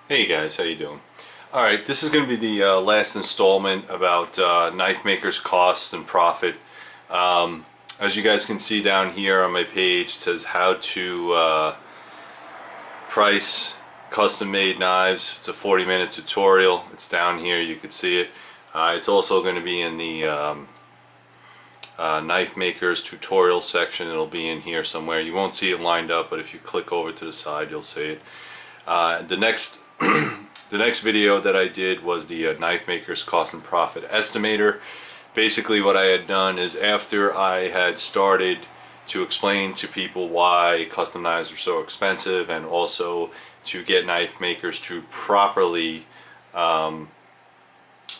Hey guys, how you doing? Alright, this is going to be the last installment about knife makers' cost and profit. As you guys can see down here on my page, it says how to price custom-made knives. It's a 40-minute tutorial. It's down here, you can see it. It's also going to be in the knife makers tutorial section. It'll be in here somewhere. You won't see it lined up, but if you click over to the side, you'll see it. The next the next video that I did was the knife maker's cost and profit estimator. Basically what I had done is, after I had started to explain to people why custom knives are so expensive, and also to get knife makers to properly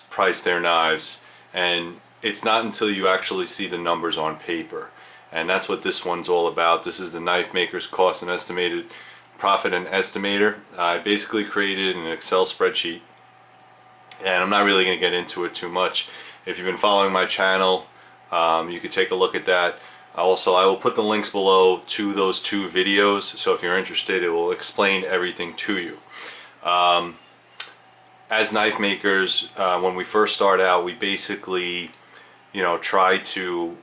price their knives, and it's not until you actually see the numbers on paper, and that's what this one's all about. This is the knife maker's cost and estimated profit and estimator. I basically created an Excel spreadsheet, and I'm not really going to get into it too much. If you've been following my channel, you could take a look at that. Also, I will put the links below to those two videos, so if you're interested, it will explain everything to you. As knife makers, when we first start out, we basically, try to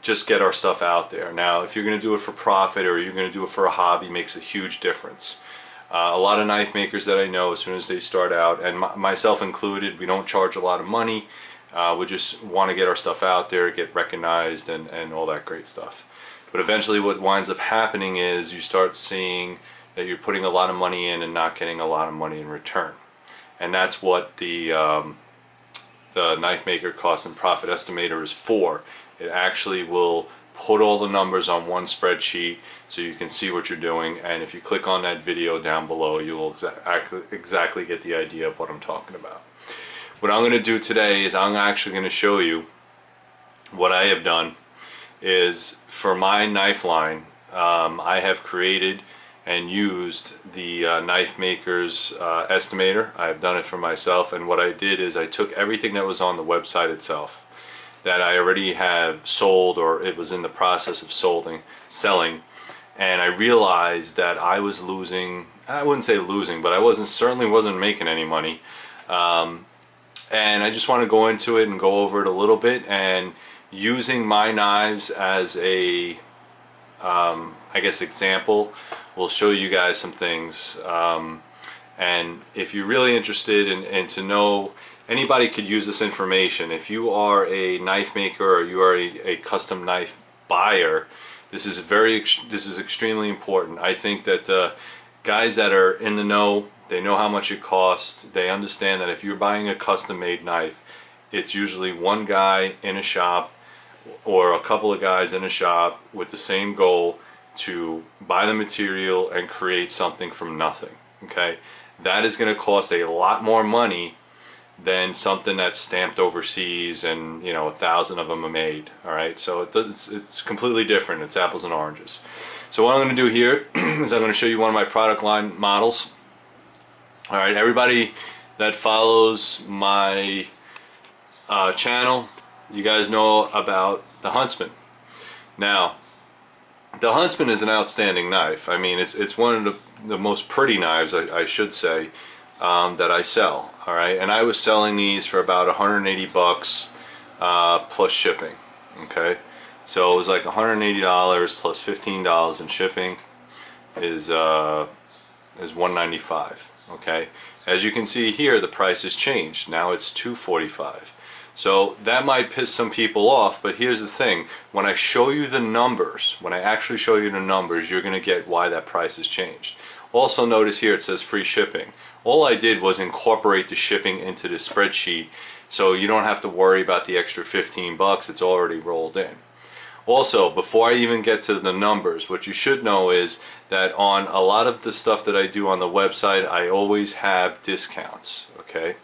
just get our stuff out there. Now, if you're going to do it for profit or you're going to do it for a hobby, makes a huge difference. A lot of knife makers that I know, as soon as they start out, and myself included, we don't charge a lot of money. We just want to get our stuff out there, get recognized, and all that great stuff. But eventually what winds up happening is you start seeing that you're putting a lot of money in and not getting a lot of money in return. And that's what the knife maker cost and profit estimator is for. It actually will put all the numbers on one spreadsheet so you can see what you're doing, and if you click on that video down below, you will exactly get the idea of what I'm talking about. What I'm going to do today is I'm actually going to show you what I have done. Is for my knife line, I have created and used the knife maker's estimator. I've done it for myself, and what I did is I took everything that was on the website itself that I already have sold, or it was in the process of selling, and I realized that I was losing. I wouldn't say losing, but I certainly wasn't making any money, and I just want to go into it and go over it a little bit, and using my knives as a I guess example, will show you guys some things, and if you're really interested in to know, anybody could use this information. If you are a knife maker or you are a custom knife buyer, this is extremely important. I think that guys that are in the know, they know how much it costs. They understand that if you're buying a custom made knife, it's usually one guy in a shop or a couple of guys in a shop with the same goal to buy the material and create something from nothing. Okay, that is going to cost a lot more money than something that's stamped overseas and 1,000 of them are made. All right, so it's completely different. It's apples and oranges. So what I'm going to do here is I'm going to show you one of my product line models. All right, everybody that follows my channel, you guys know about the Huntsman. Now, the Huntsman is an outstanding knife. I mean, it's one of the most pretty knives, I should say, that I sell. All right, and I was selling these for about 180 bucks plus shipping. Okay, so it was like $180 plus $15 in shipping is $195. Okay, as you can see here, the price has changed. Now it's $245. So that might piss some people off, but here's the thing. When I show you the numbers, when I actually show you the numbers, you're going to get why that price has changed. Also notice here it says free shipping. All I did was incorporate the shipping into the spreadsheet, so you don't have to worry about the extra 15 bucks. It's already rolled in. Also, before I even get to the numbers, what you should know is that on a lot of the stuff that I do on the website, I always have discounts. Okay,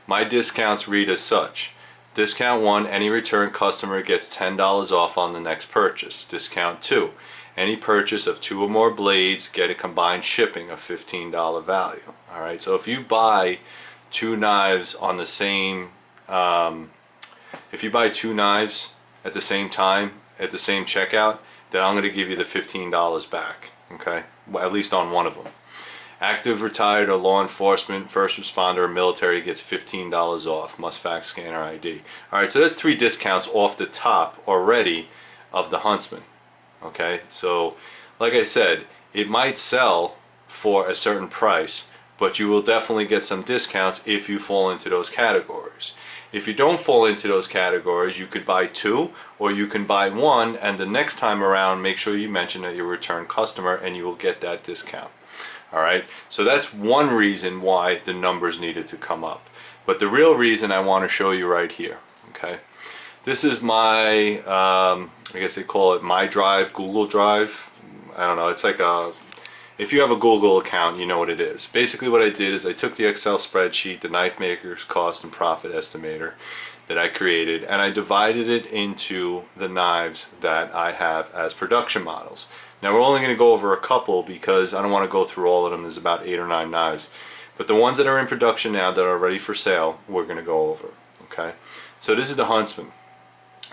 my discounts read as such. Discount 1, any return customer gets $10 off on the next purchase. Discount 2, any purchase of 2 or more blades get a combined shipping of $15 value. Alright, so if you buy 2 knives on the same, if you buy 2 knives at the same time, at the same checkout, then I'm going to give you the $15 back. Okay, well, at least on one of them. Active, retired, or law enforcement, first responder, or military gets $15 off. Must fax, scanner ID. Alright, so that's 3 discounts off the top already of the Huntsman. Okay, so like I said, it might sell for a certain price, but you will definitely get some discounts if you fall into those categories. If you don't fall into those categories, you could buy 2, or you can buy 1, and the next time around make sure you mention that you're a return customer and you will get that discount. Alright, so that's one reason why the numbers needed to come up. But the real reason I want to show you right here, okay? This is my, I guess they call it My Drive, Google Drive. I don't know, it's like a, if you have a Google account, you know what it is. Basically what I did is I took the Excel spreadsheet, the knife maker's cost and profit estimator that I created, and I divided it into the knives that I have as production models. Now we're only going to go over a couple because I don't want to go through all of them. There's about 8 or 9 knives. But the ones that are in production now that are ready for sale, we're going to go over. Okay. So this is the Huntsman.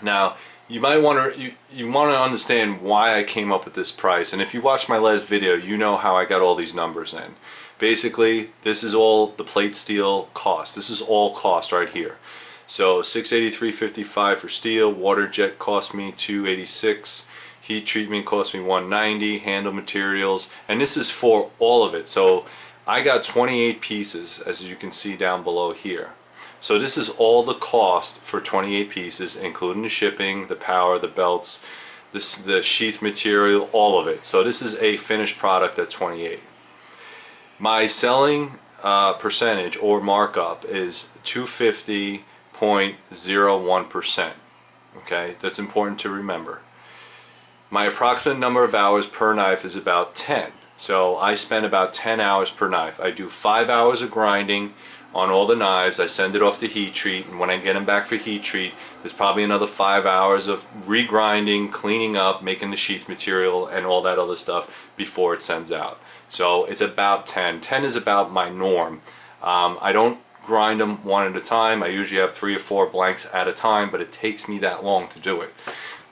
Now you might want to you want to understand why I came up with this price. And if you watched my last video, you know how I got all these numbers in. Basically, this is all the plate steel cost. This is all cost right here. So $683.55 for steel. Water jet cost me $286. Heat treatment cost me $190, handle materials, and this is for all of it. So I got 28 pieces, as you can see down below here. So this is all the cost for 28 pieces, including the shipping, the power, the belts, the sheath material, all of it. So this is a finished product at 28. My selling percentage or markup is 250.01%. Okay, that's important to remember. My approximate number of hours per knife is about 10. So I spend about 10 hours per knife. I do 5 hours of grinding on all the knives. I send it off to heat treat, and when I get them back for heat treat, there's probably another 5 hours of regrinding, cleaning up, making the sheath material and all that other stuff before it sends out. So it's about 10. 10 is about my norm. I don't grind them one at a time. I usually have 3 or 4 blanks at a time, but it takes me that long to do it.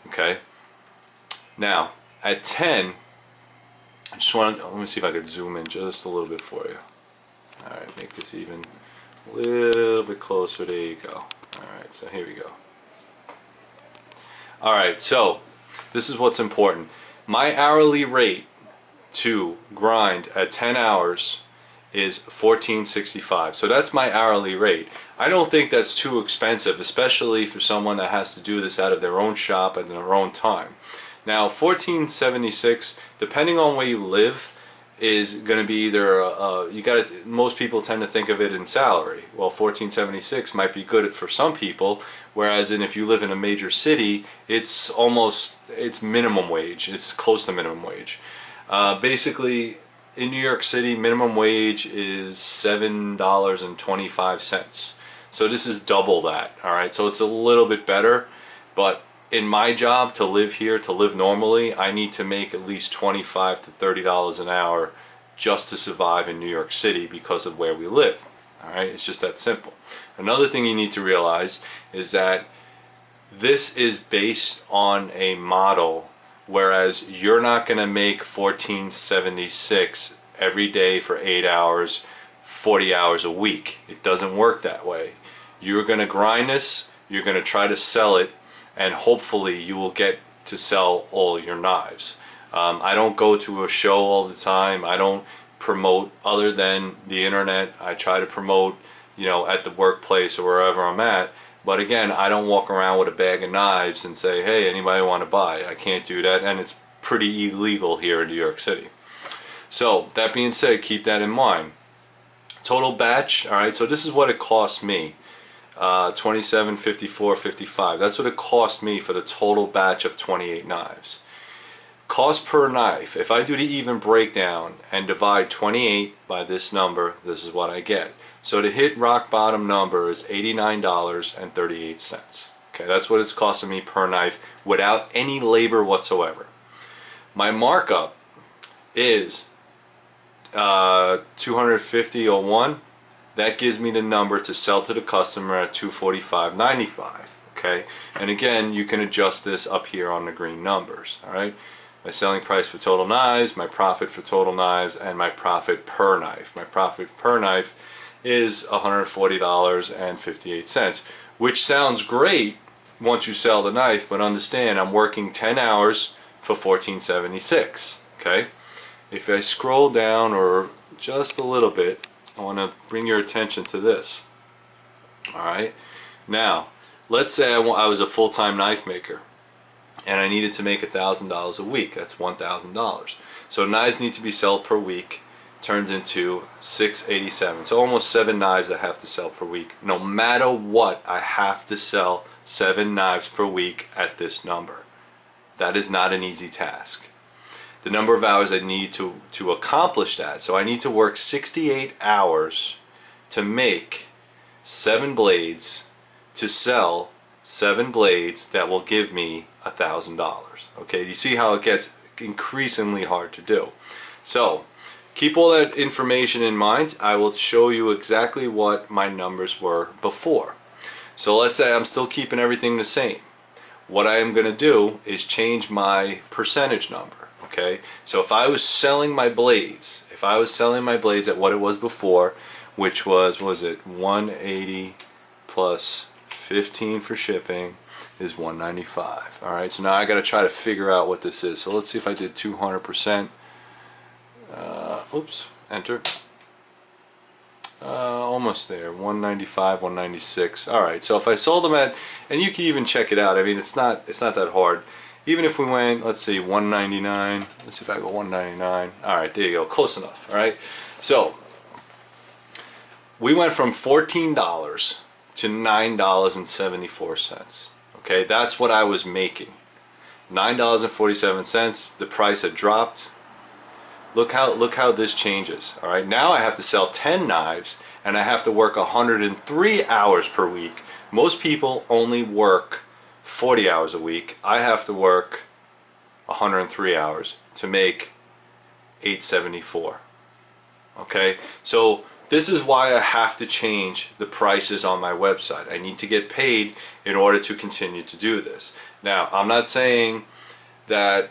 Okay. Now, at 10, I just want to, let me see if I could zoom in just a little bit for you. Alright, make this even a little bit closer. There you go. Alright, so here we go. Alright, so this is what's important. My hourly rate to grind at 10 hours is $14.65. So that's my hourly rate. I don't think that's too expensive, especially for someone that has to do this out of their own shop at their own time. Now, $14.76, depending on where you live, is going to be either most people tend to think of it in salary. Well, $14.76 might be good for some people, whereas if you live in a major city, it's minimum wage. It's close to minimum wage. Basically, in New York City, minimum wage is $7.25. So this is double that. All right, so it's a little bit better, but in my job, to live here, to live normally, I need to make at least $25 to $30 an hour just to survive in New York City because of where we live. Alright, it's just that simple. Another thing you need to realize is that this is based on a model, whereas you're not going to make $14.76 every day for 8 hours, 40 hours a week. It doesn't work that way. You're going to grind this, you're going to try to sell it, and hopefully you will get to sell all your knives. I don't go to a show all the time. I don't promote other than the internet. I try to promote, at the workplace or wherever I'm at. But again, I don't walk around with a bag of knives and say, hey, anybody want to buy? I can't do that, and it's pretty illegal here in New York City. So that being said, keep that in mind. Total batch, all right, so this is what it cost me. $27.54.55. That's what it cost me for the total batch of 28 knives. Cost per knife, if I do the even breakdown and divide 28 by this number, this is what I get. So to hit rock bottom number is $89.38. Okay, that's what it's costing me per knife without any labor whatsoever. My markup is $250.01. That gives me the number to sell to the customer at $245.95. Okay, and again, you can adjust this up here on the green numbers. All right, my selling price for total knives, my profit for total knives, and my profit per knife. My profit per knife is $140.58, which sounds great once you sell the knife, but understand I'm working 10 hours for $14.76. Okay, if I scroll down or just a little bit, I want to bring your attention to this. Alright, now let's say I was a full-time knife maker and I needed to make $1,000 a week. That's $1,000. So knives need to be sold per week, turns into $687. So almost 7 knives I have to sell per week. No matter what, I have to sell 7 knives per week at this number. That is not an easy task. The number of hours I need to accomplish that. So I need to work 68 hours to make 7 blades, to sell 7 blades that will give me $1,000. Okay, you see how it gets increasingly hard to do. So keep all that information in mind. I will show you exactly what my numbers were before. So let's say I'm still keeping everything the same. What I am going to do is change my percentage number. Okay, so if I was selling my blades, at what it was before, which was, what was it, 180 plus 15 for shipping is 195. All right, so now I got to try to figure out what this is. So let's see if I did 200%. Oops, enter. Almost there, 195, 196. All right, so if I sold them at, and you can even check it out. I mean, it's not that hard. Even if we went, let's see, 199. Let's see if I go 199. All right, there you go, close enough. All right, so we went from $14 to $9.74. Okay, that's what I was making. $9.47. The price had dropped. Look how this changes. All right, now I have to sell 10 knives and I have to work 103 hours per week. Most people only work 40 hours a week. I have to work 103 hours to make $874. Okay, so this is why I have to change the prices on my website. I need to get paid in order to continue to do this. Now, I'm not saying that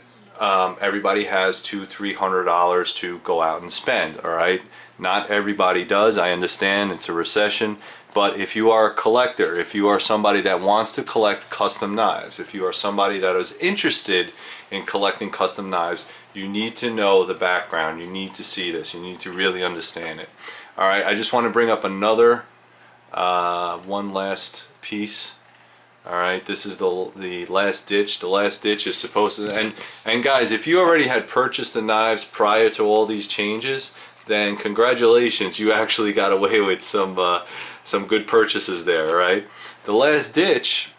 everybody has $200-300 to go out and spend. All right, not everybody does. I understand it's a recession. But if you are a collector, if you are somebody that wants to collect custom knives, if you are somebody that is interested in collecting custom knives, you need to know the background. You need to see this. You need to really understand it. All right, I just want to bring up another one last piece. All right, this is the last ditch. The last ditch is supposed to, and guys, if you already had purchased the knives prior to all these changes, then congratulations, you actually got away with some good purchases there. All right, the last ditch,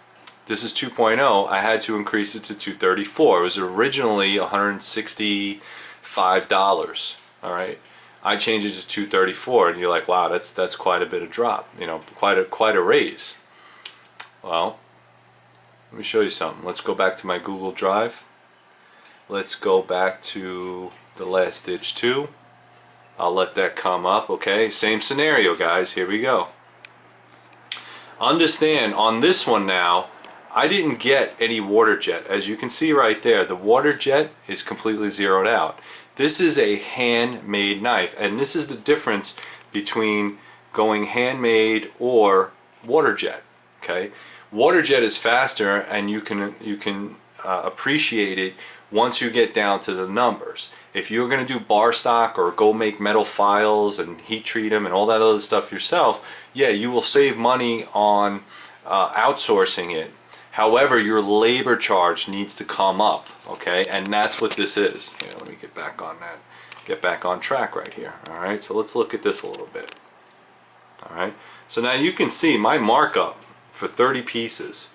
this is 2.0. I had to increase it to $234. It was originally $165. All right, I changed it to $234, and you're like, wow, that's quite a bit of drop. You know, quite a raise. Well, let me show you something. Let's go back to my Google Drive. Let's go back to the last ditch 2. I'll let that come up. Okay, same scenario, guys. Here we go. Understand, on this one now, I didn't get any water jet. As you can see right there, the water jet is completely zeroed out. This is a handmade knife, and this is the difference between going handmade or water jet. Okay, water jet is faster, and you can appreciate it once you get down to the numbers. If you're going to do bar stock or go make metal files and heat treat them and all that other stuff yourself, yeah, you will save money on outsourcing it. However, your labor charge needs to come up, okay? And that's what this is. Here, let me get back on that. Get back on track right here. All right, so let's look at this a little bit. All right, so now you can see my markup for 30 pieces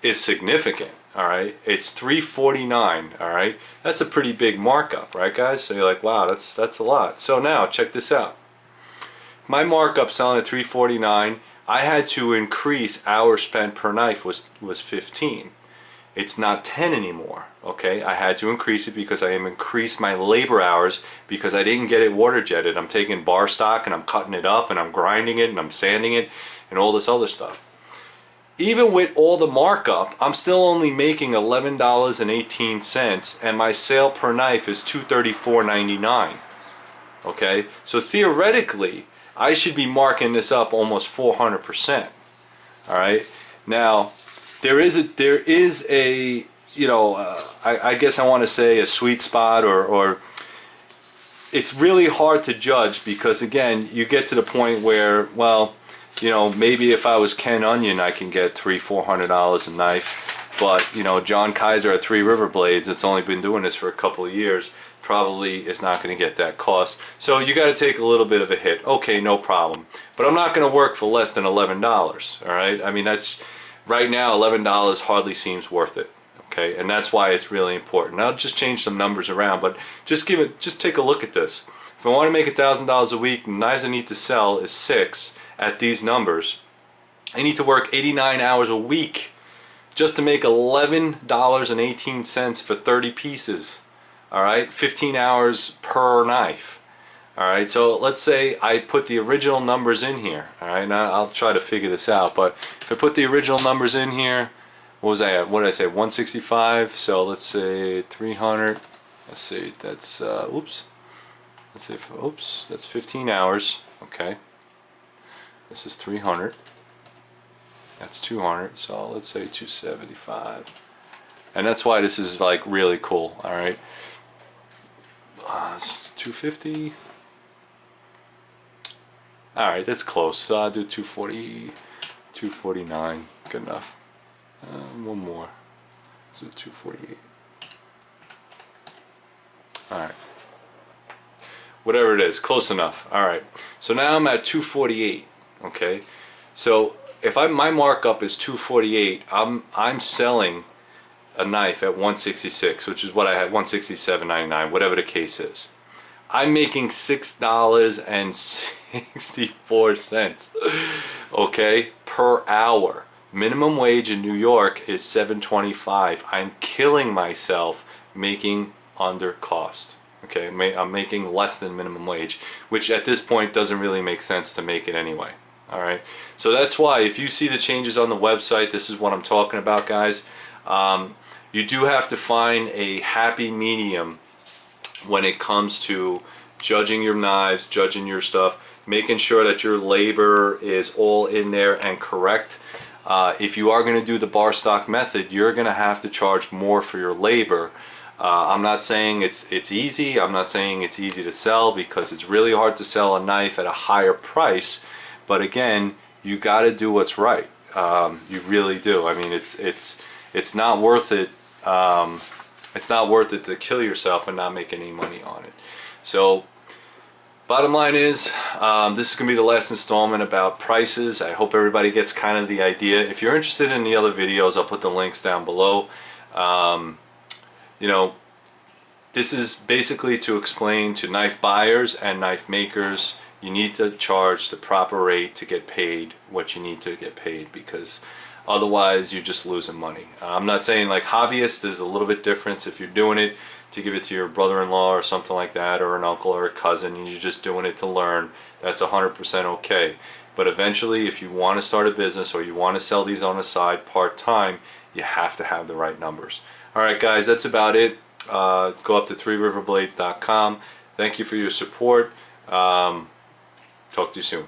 is significant. All right, it's $349. All right, that's a pretty big markup, right, guys? So you're like, wow, that's a lot. So now check this out. My markup selling at $349. I had to increase hours spent per knife was 15. It's not 10 anymore. Okay, I had to increase it because I increased my labor hours because I didn't get it water jetted. I'm taking bar stock and I'm cutting it up and I'm grinding it and I'm sanding it and all this other stuff. even with all the markup, I'm still only making $11.18, and my sale per knife is $234.99. Okay, so theoretically, I should be marking this up almost 400%. All right, now there is a you know, I guess I want to say a sweet spot, or it's really hard to judge, because again, you get to the point where, well, you know, maybe if I was Ken Onion, I can get $300-400 a knife, but you know, John Kaiser at Three River Blades, that's only been doing this for a couple of years, probably is not going to get that cost. So you got to take a little bit of a hit. Okay, no problem, but I'm not going to work for less than $11. All right, I mean, that's right now, $11 hardly seems worth it. Okay, and that's why it's really important. I'll just change some numbers around, but just take a look at this. If I want to make $1,000 a week, the knives I need to sell is 6 at these numbers. I need to work 89 hours a week just to make $11.18 for 30 pieces. All right, 15 hours per knife. All right, so let's say I put the original numbers in here. All right, now I'll try to figure this out, but if I put the original numbers in here, what was I at? What did I say? 165. So let's say 300. Let's see. That's oops. Let's say oops. That's 15 hours. Okay. This is 300. That's 200. So let's say 275. And that's why this is like really cool. All right. 250. All right, that's close. So I'll do 240, 249. Good enough. One more. So 248. Alright. Whatever it is, close enough. Alright. So now I'm at 248. Okay. So if my markup is 248, I'm selling a knife at 166, which is what I had, 167.99, whatever the case is. I'm making $6.64, okay, per hour. Minimum wage in New York is $7.25. I'm killing myself making under cost. Okay, I'm making less than minimum wage, which at this point doesn't really make sense to make it anyway. All right, so that's why if you see the changes on the website, this is what I'm talking about, guys. You do have to find a happy medium when it comes to judging your knives, judging your stuff, making sure that your labor is all in there and correct. If you are going to do the bar stock method, you're going to have to charge more for your labor. I'm not saying it's easy. I'm not saying it's easy to sell, because it's really hard to sell a knife at a higher price. But again, you got to do what's right. You really do. I mean, it's not worth it. It's not worth it to kill yourself and not make any money on it. So bottom line is, this is going to be the last installment about prices. I hope everybody gets kind of the idea. If you're interested in the other videos, I'll put the links down below. You know, this is basically to explain to knife buyers and knife makers, you need to charge the proper rate to get paid what you need to get paid, because otherwise you're just losing money. I'm not saying like hobbyists, there's a little bit difference if you're doing it to give it to your brother-in-law or something like that, or an uncle or a cousin, and you're just doing it to learn. That's 100% okay. But eventually, if you want to start a business or you want to sell these on the side part-time, you have to have the right numbers. Alright guys, that's about it. Go up to threeriverblades.com. Thank you for your support. Talk to you soon.